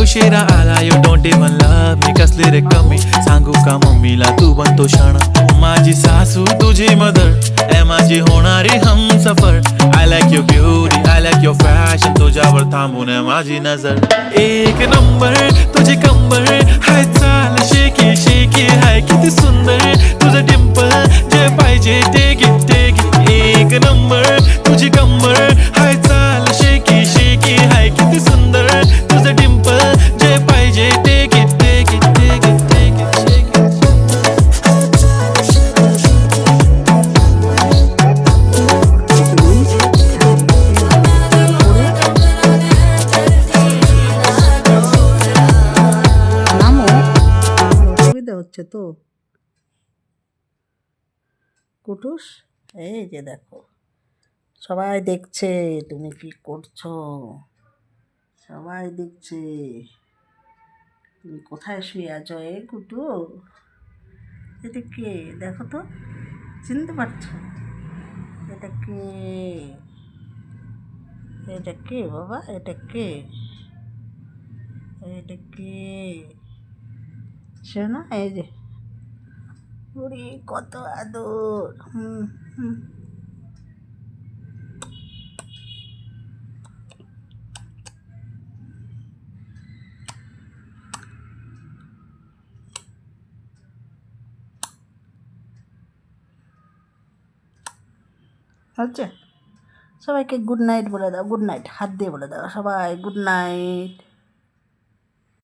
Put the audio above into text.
उशिरा आला you don't even love me कसली रे कमी सांगू का मम्मीला तू बनतो शाणा माझी सासू तुझी मदर ए माझी होणारी Humsafar I like your beauty I like your fashion तुझ्यावर थांबून आहे माझी नजर एक नंबर तुझी कंबर हाय चाल शेकी शेकी हाय किती सुंदर तुझं डिंपल जे पाहिजे ते गिफ्ट एक नंबर तुझी कंबर हाय चाल शेकी शेकी हाय किती सुंदर तुझं डिंपल जे पाहिजे ते गिफ्ट অসুবিধা হচ্ছে তো কুটুস, এই যে দেখো সবাই দেখছে তুমি কি করছো, সবাই দেখছে তুমি কোথায় শুয়ে আছো। এ কুটু, এটা কে দেখো তো, চিনতে পারছো? এটা কে, এটা কে বাবা, এটা কে, এটা কে? শোনো, এই যে বুড়ি কত আদর। হুম হুম। হচ্ছে, সবাইকে গুড নাইট বলে দাও, গুড নাইট হাত দিয়ে বলে দাও সবাই গুড নাইট।